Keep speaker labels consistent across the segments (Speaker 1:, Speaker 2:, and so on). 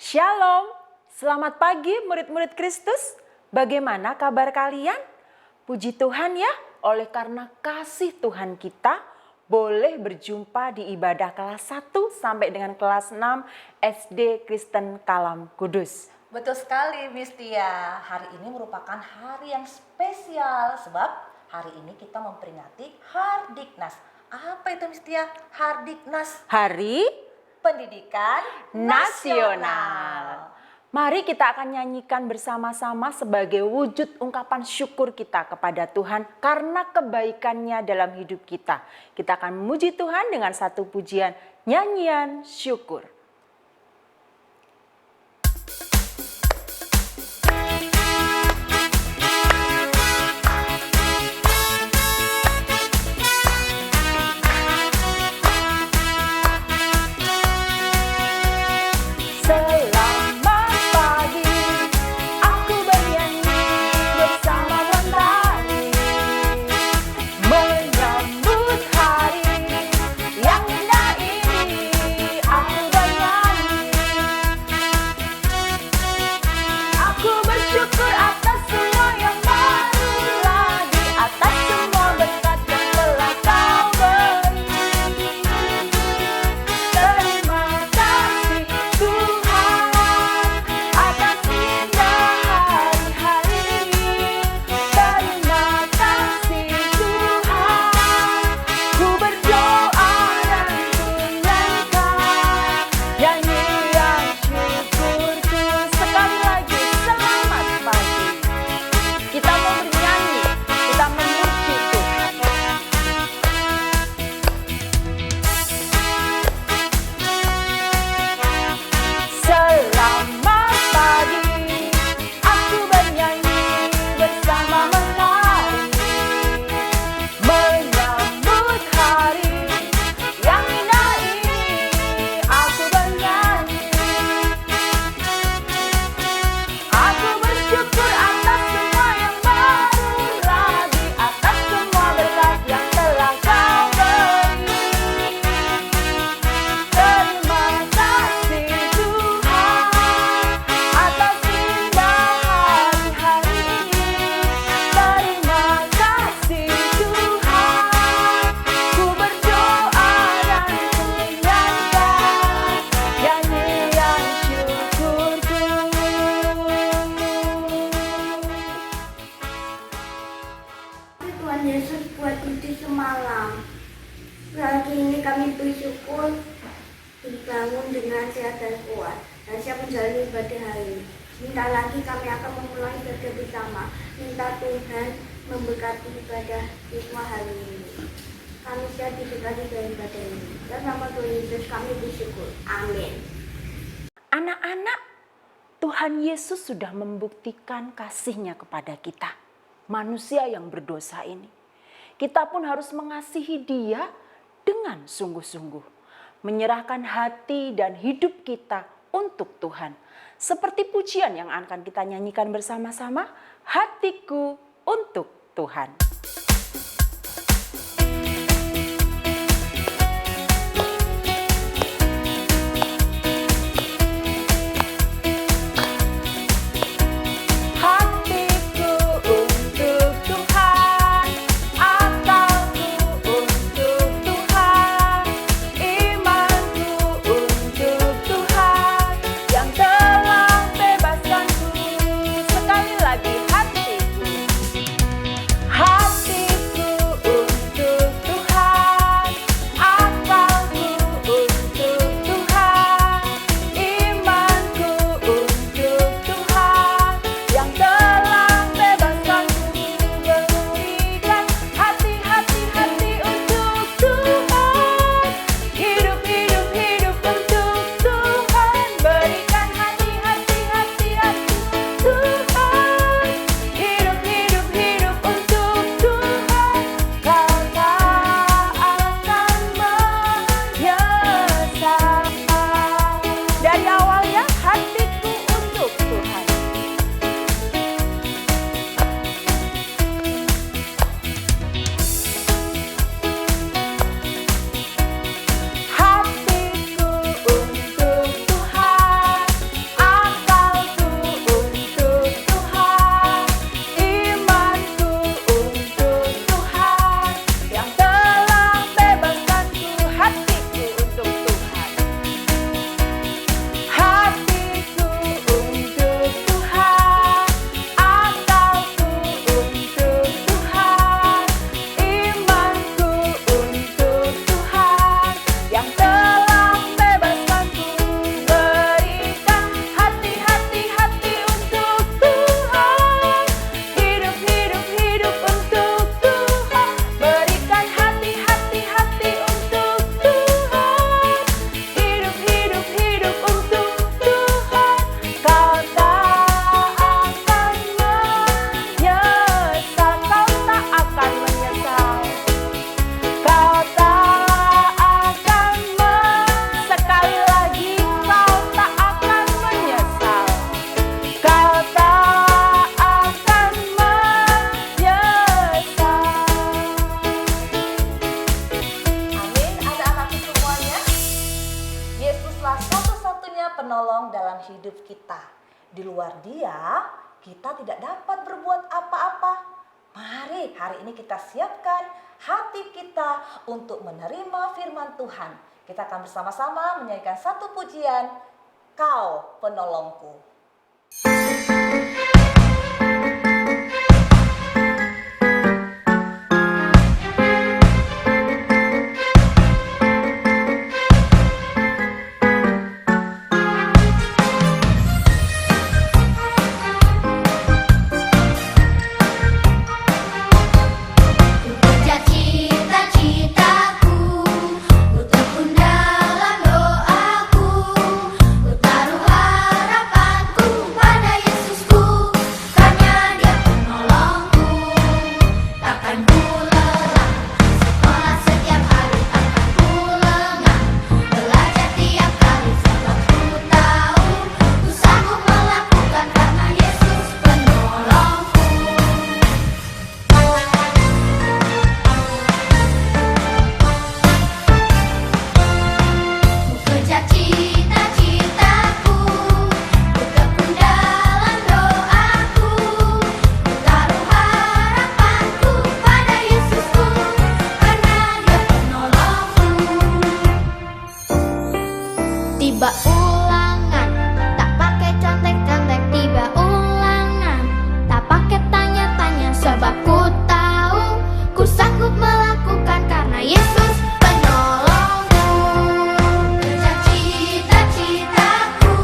Speaker 1: Shalom, selamat pagi murid-murid Kristus. Bagaimana kabar kalian? Puji Tuhan ya, oleh karena kasih Tuhan kita boleh berjumpa di ibadah kelas 1 sampai dengan kelas 6 SD Kristen Kalam Kudus.
Speaker 2: Betul sekali Miss Tia, hari ini merupakan hari yang spesial sebab hari ini kita memperingati Hardiknas. Apa itu Miss Tia? Hardiknas?
Speaker 1: Hari
Speaker 2: Pendidikan Nasional.
Speaker 1: Mari kita akan nyanyikan bersama-sama sebagai wujud ungkapan syukur kita kepada Tuhan karena kebaikannya dalam hidup kita. Kita akan memuji Tuhan dengan satu pujian, nyanyian syukur.
Speaker 3: dibangun dengan sehat dan kuat dan siap menjalani ibadah hari ini. Sebentar lagi kami akan memulai ibadah bersama. Minta Tuhan memberkati ibadah semua hari ini. Kami siap diberkati dari ibadah ini. Dan nama Tuhan Yesus kami bersyukur. Amin.
Speaker 1: Anak-anak, Tuhan Yesus sudah membuktikan kasih-Nya kepada kita, manusia yang berdosa ini. Kita pun harus mengasihi Dia dengan sungguh-sungguh, menyerahkan hati dan hidup kita untuk Tuhan. Seperti pujian yang akan kita nyanyikan bersama-sama, hatiku untuk Tuhan. Hatiku
Speaker 2: Di luar Dia, kita tidak dapat berbuat apa-apa. Mari hari ini kita siapkan hati kita untuk menerima firman Tuhan. Kita akan bersama-sama menyanyikan satu pujian, Kau Penolongku.
Speaker 4: Tiba ulangan, tak pakai contek-contek. Tiba ulangan, tak pakai tanya-tanya. Sebab ku tahu, ku sanggup melakukan karena Yesus penolongku. Kejar cita-citaku,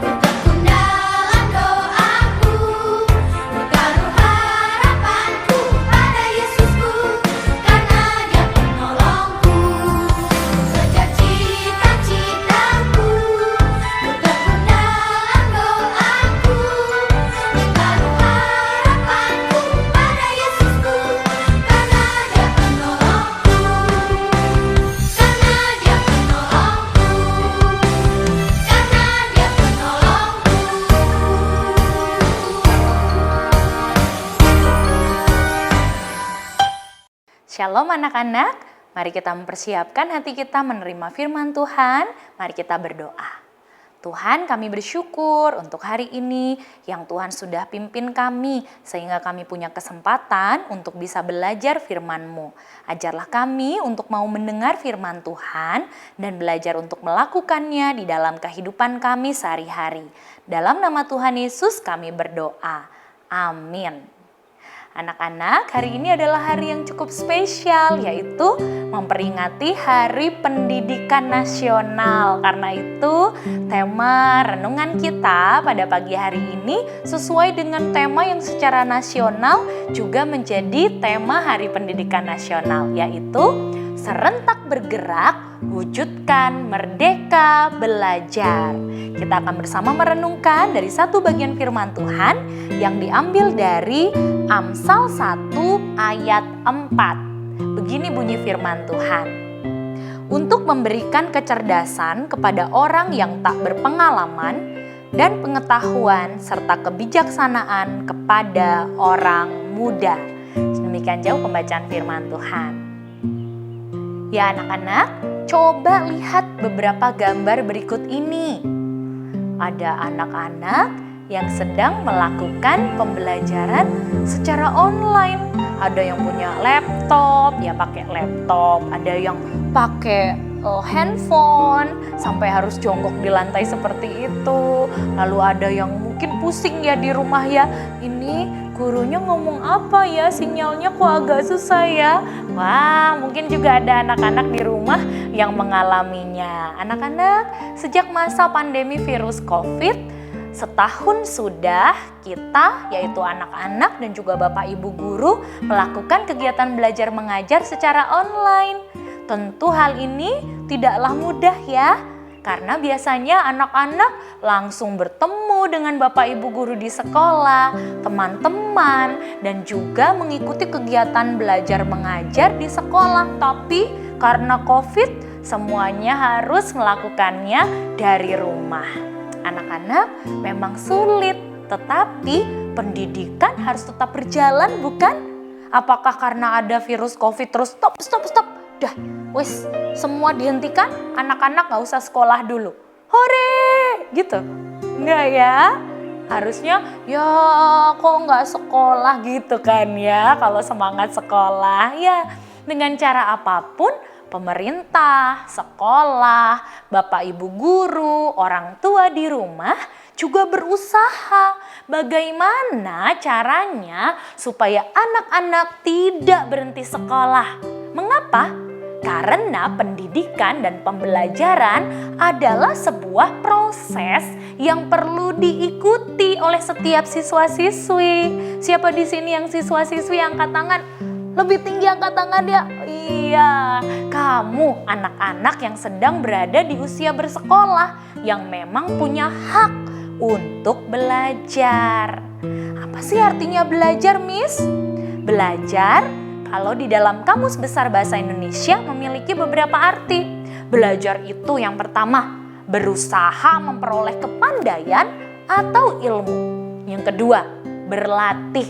Speaker 4: ku tekun dalam doaku, ku taruh harapanku pada Yesusku, karena Dia penolongku. Kejar cita-citaku, ku tekun dalam doaku, ku taruh harapanku pada Yesusku, karena Dia penolongku, karena Dia penolongku, karena Dia penolongku.
Speaker 5: Shalom anak-anak, mari kita mempersiapkan hati kita menerima firman Tuhan. Mari kita berdoa. Tuhan, kami bersyukur untuk hari ini yang Tuhan sudah pimpin kami sehingga kami punya kesempatan untuk bisa belajar firman-Mu. Ajarlah kami untuk mau mendengar firman Tuhan dan belajar untuk melakukannya di dalam kehidupan kami sehari-hari. Dalam nama Tuhan Yesus kami berdoa. Amin. Anak-anak, hari ini adalah hari yang cukup spesial, yaitu memperingati Hari Pendidikan Nasional. Karena itu, tema renungan kita pada pagi hari ini sesuai dengan tema yang secara nasional juga menjadi tema Hari Pendidikan Nasional, yaitu serentak bergerak, wujudkan merdeka belajar. Kita akan bersama merenungkan dari satu bagian firman Tuhan yang diambil dari Amsal 1 ayat 4. Begini bunyi firman Tuhan. Untuk memberikan kecerdasan kepada orang yang tak berpengalaman dan pengetahuan serta kebijaksanaan kepada orang muda. Demikian jauh pembacaan firman Tuhan. Ya anak-anak, coba lihat beberapa gambar berikut ini. Ada anak-anak yang sedang melakukan pembelajaran secara online. Ada yang punya laptop, ya pakai laptop. Ada yang pakai handphone sampai harus jongkok di lantai seperti itu. Lalu ada yang mungkin pusing ya di rumah ya. Ini gurunya ngomong apa ya, sinyalnya kok agak susah ya. Wah, mungkin juga ada anak-anak di rumah yang mengalaminya. Anak-anak, sejak masa pandemi virus COVID, setahun sudah kita, yaitu anak-anak dan juga Bapak Ibu guru, melakukan kegiatan belajar mengajar secara online. Tentu hal ini tidaklah mudah ya, karena biasanya anak-anak langsung bertemu dengan Bapak Ibu guru di sekolah, teman-teman, dan juga mengikuti kegiatan belajar mengajar di sekolah. Tapi karena COVID, semuanya harus melakukannya dari rumah. Anak-anak memang sulit, tetapi pendidikan harus tetap berjalan, bukan? Apakah karena ada virus COVID terus stop, dah, wes semua dihentikan, anak-anak gak usah sekolah dulu. Hore, gitu. Enggak ya? Harusnya ya kok nggak sekolah gitu kan ya, kalau semangat sekolah ya. Dengan cara apapun pemerintah, sekolah, bapak ibu guru, orang tua di rumah juga berusaha bagaimana caranya supaya anak-anak tidak berhenti sekolah. Mengapa? Karena pendidikan dan pembelajaran adalah sebuah proses yang perlu diikuti oleh setiap siswa-siswi. Siapa di sini yang siswa-siswi angkat tangan? Lebih tinggi angkat tangan ya. Iya, kamu anak-anak yang sedang berada di usia bersekolah yang memang punya hak untuk belajar. Apa sih artinya belajar, Miss? Belajar kalau di dalam Kamus Besar Bahasa Indonesia memiliki beberapa arti. Belajar itu yang pertama, berusaha memperoleh kepandaian atau ilmu. Yang kedua, berlatih.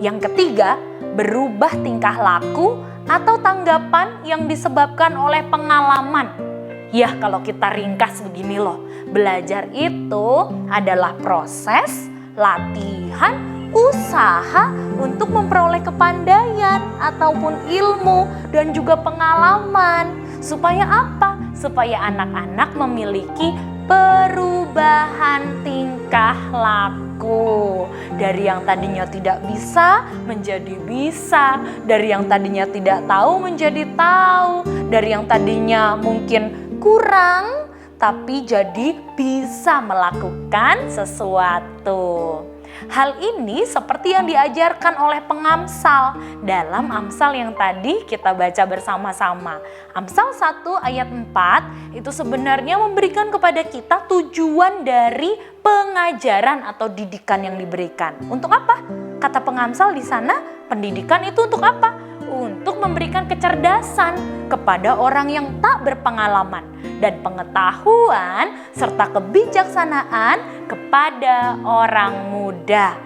Speaker 5: Yang ketiga, berubah tingkah laku atau tanggapan yang disebabkan oleh pengalaman. Ya, kalau kita ringkas begini loh, belajar itu adalah proses, latihan, usaha untuk memperoleh kepandaian ataupun ilmu dan juga pengalaman. Supaya apa? Supaya anak-anak memiliki perubahan tingkah laku. Dari yang tadinya tidak bisa menjadi bisa, dari yang tadinya tidak tahu menjadi tahu, dari yang tadinya mungkin kurang tapi jadi bisa melakukan sesuatu. Hal ini seperti yang diajarkan oleh pengamsal dalam Amsal yang tadi kita baca bersama-sama. Amsal 1 ayat 4 itu sebenarnya memberikan kepada kita tujuan dari pengajaran atau didikan yang diberikan. Untuk apa? Kata pengamsal di sana, pendidikan itu untuk apa? Untuk memberikan kecerdasan kepada orang yang tak berpengalaman dan pengetahuan serta kebijaksanaan kepada orang muda.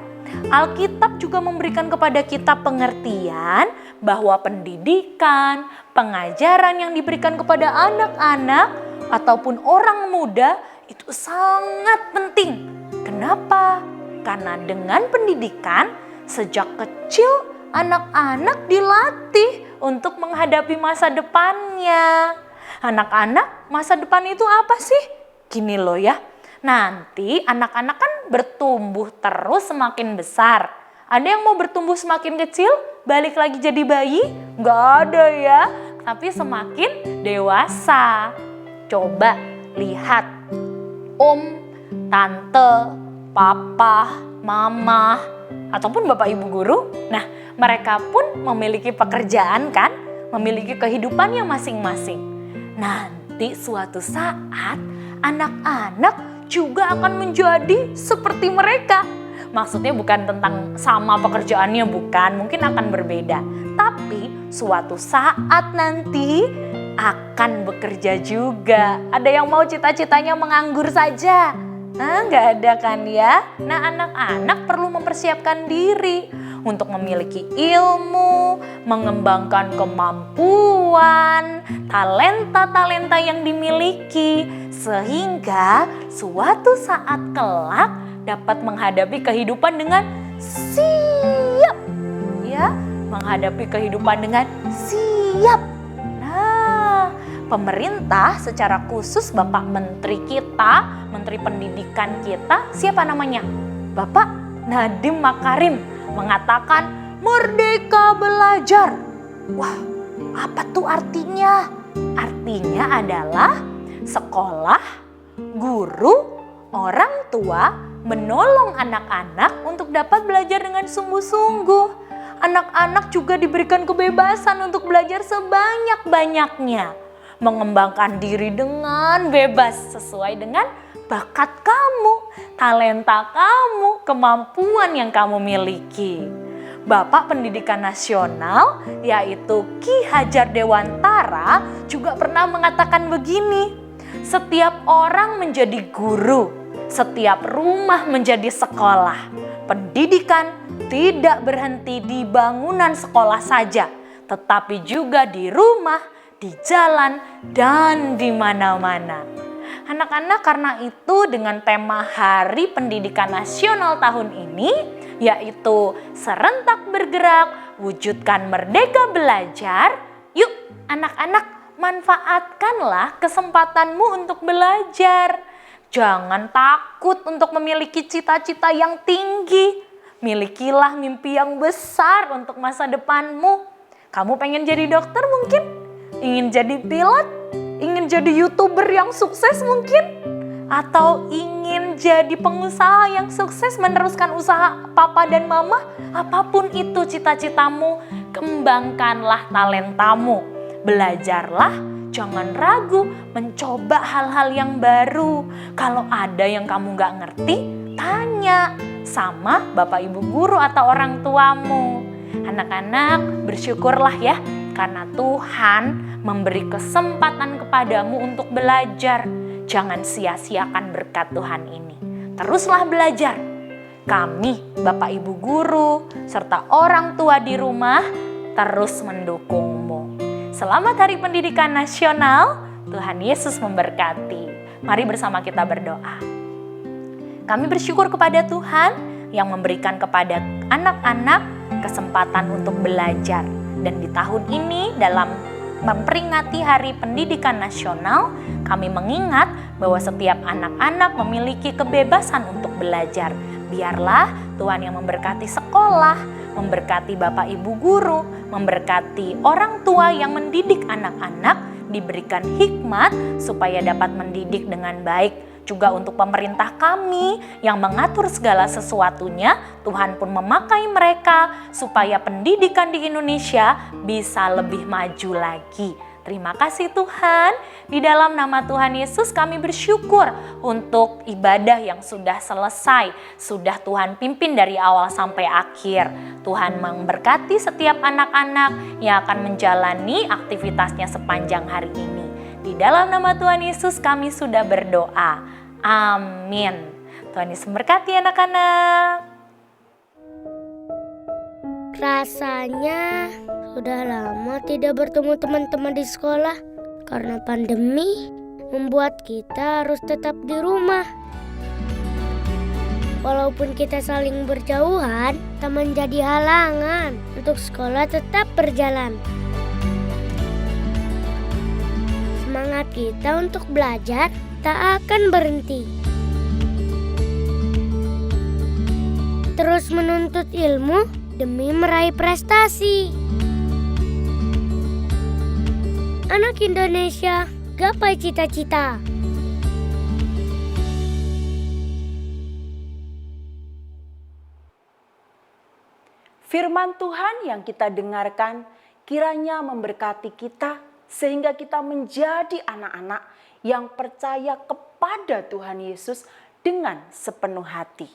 Speaker 5: Alkitab juga memberikan kepada kita pengertian bahwa pendidikan, pengajaran yang diberikan kepada anak-anak ataupun orang muda itu sangat penting. Kenapa? Karena dengan pendidikan sejak kecil anak-anak dilatih untuk menghadapi masa depannya. Anak-anak, masa depan itu apa sih? Gini loh ya, nanti anak-anak kan bertumbuh terus semakin besar. Ada yang mau bertumbuh semakin kecil, balik lagi jadi bayi? Nggak ada ya, tapi semakin dewasa. Coba lihat, om, tante, papa, mama, ataupun bapak ibu guru. Nah, mereka pun memiliki pekerjaan kan, memiliki kehidupannya masing-masing. Nanti suatu saat anak-anak juga akan menjadi seperti mereka. Maksudnya bukan tentang sama pekerjaannya, bukan, mungkin akan berbeda. Tapi suatu saat nanti akan bekerja juga. Ada yang mau cita-citanya menganggur saja? Nah, nggak ada kan ya? Nah, anak-anak perlu mempersiapkan diri untuk memiliki ilmu, mengembangkan kemampuan, talenta-talenta yang dimiliki, sehingga suatu saat kelak dapat menghadapi kehidupan dengan siap. Ya, menghadapi kehidupan dengan siap. Nah, pemerintah secara khusus Bapak Menteri kita, Menteri Pendidikan kita, siapa namanya? Bapak Nadiem Makarim mengatakan merdeka belajar. Wah, apa tuh artinya? Artinya adalah sekolah, guru, orang tua menolong anak-anak untuk dapat belajar dengan sungguh-sungguh. Anak-anak juga diberikan kebebasan untuk belajar sebanyak-banyaknya. Mengembangkan diri dengan bebas sesuai dengan bakat kamu, talenta kamu, kemampuan yang kamu miliki. Bapak Pendidikan Nasional yaitu Ki Hajar Dewantara juga pernah mengatakan begini, setiap orang menjadi guru, setiap rumah menjadi sekolah. Pendidikan tidak berhenti di bangunan sekolah saja, tetapi juga di rumah, di jalan, dan di mana-mana. Anak-anak, karena itu dengan tema Hari Pendidikan Nasional tahun ini, yaitu Serentak Bergerak, Wujudkan Merdeka Belajar. Yuk anak-anak, manfaatkanlah kesempatanmu untuk belajar. Jangan takut untuk memiliki cita-cita yang tinggi. Milikilah mimpi yang besar untuk masa depanmu. Kamu pengen jadi dokter mungkin? Ingin jadi pilot? Ingin jadi YouTuber yang sukses mungkin? Atau ingin jadi pengusaha yang sukses meneruskan usaha papa dan mama? Apapun itu cita-citamu, kembangkanlah talentamu. Belajarlah, jangan ragu mencoba hal-hal yang baru. Kalau ada yang kamu gak ngerti, tanya sama Bapak Ibu guru atau orang tuamu. Anak-anak, bersyukurlah ya, karena Tuhan memberi kesempatan kepadamu untuk belajar. Jangan sia-siakan berkat Tuhan ini. Teruslah belajar. Kami, Bapak Ibu guru, serta orang tua di rumah terus mendukungmu. Selamat Hari Pendidikan Nasional. Tuhan Yesus memberkati. Mari bersama kita berdoa. Kami bersyukur kepada Tuhan yang memberikan kepada anak-anak kesempatan untuk belajar. Dan di tahun ini dalam memperingati Hari Pendidikan Nasional, kami mengingat bahwa setiap anak-anak memiliki kebebasan untuk belajar. Biarlah Tuhan yang memberkati sekolah, memberkati Bapak Ibu guru, memberkati orang tua yang mendidik anak-anak, diberikan hikmat supaya dapat mendidik dengan baik. Juga untuk pemerintah kami yang mengatur segala sesuatunya, Tuhan pun memakai mereka supaya pendidikan di Indonesia bisa lebih maju lagi. Terima kasih Tuhan. Di dalam nama Tuhan Yesus kami bersyukur untuk ibadah yang sudah selesai. Sudah Tuhan pimpin dari awal sampai akhir. Tuhan memberkati setiap anak-anak yang akan menjalani aktivitasnya sepanjang hari ini. Di dalam nama Tuhan Yesus kami sudah berdoa. Amin. Tuhan Yesus memberkati anak-anak.
Speaker 6: Rasanya sudah lama tidak bertemu teman-teman di sekolah karena pandemi membuat kita harus tetap di rumah. Walaupun kita saling berjauhan, tak menjadi halangan untuk sekolah tetap berjalan. Semangat kita untuk belajar tak akan berhenti. Terus menuntut ilmu demi meraih prestasi. Anak Indonesia, gapai cita-cita.
Speaker 1: Firman Tuhan yang kita dengarkan kiranya memberkati kita sehingga kita menjadi anak-anak yang percaya kepada Tuhan Yesus dengan sepenuh hati.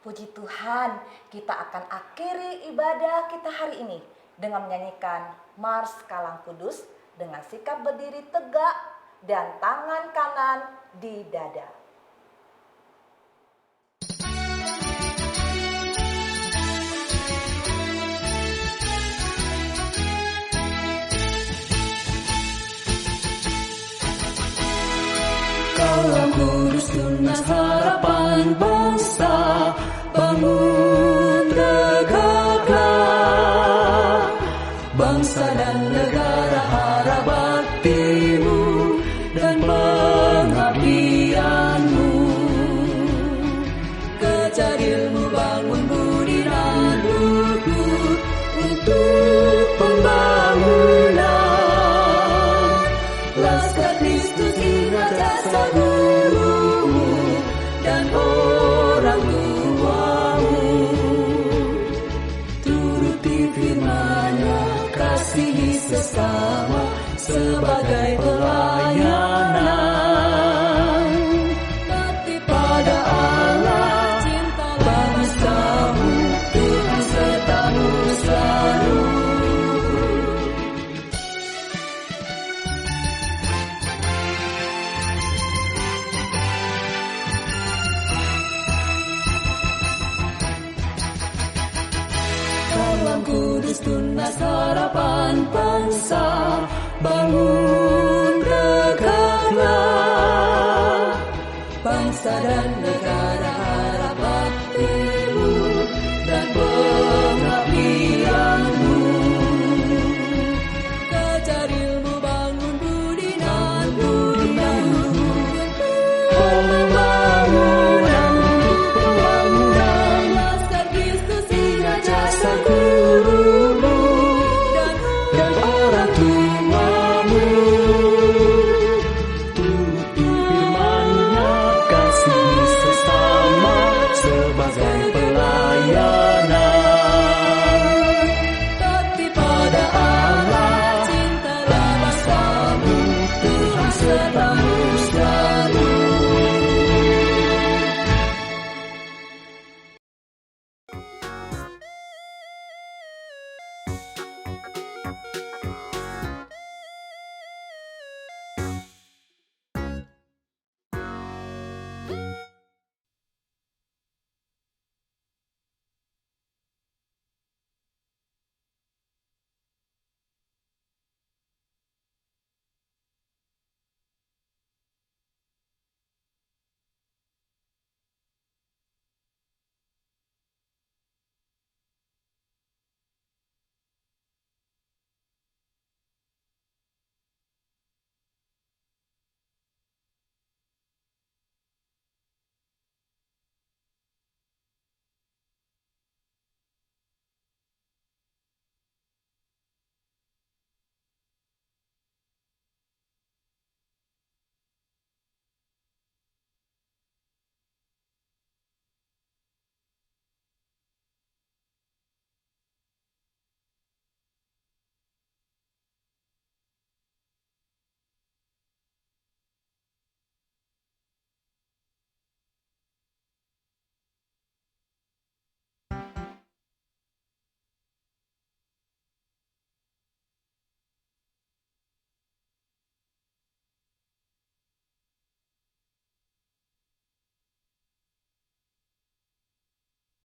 Speaker 2: Puji Tuhan, kita akan akhiri ibadah kita hari ini dengan menyanyikan Mars Kalang Kudus dengan sikap berdiri tegak dan tangan kanan di dada.
Speaker 7: Kalang Kudus tunas harapan bangsa, bangun tegaklah. Bangsa dan negara harap baktimu dan pengabdianmu. Kejar ilmu, bangun budi dan luhur untuk pembangunan. Laskar Kristus ingat jasa gurumu dan orang tuamu. Turuti firman-Nya, kasihi sesama sebagai pelayanan. Bakti pada Allah, cintalah bangsamu, Tuhan sertamu selalu. Kalang Kudus tunas harapan bangsa, bangun tegaklah. dan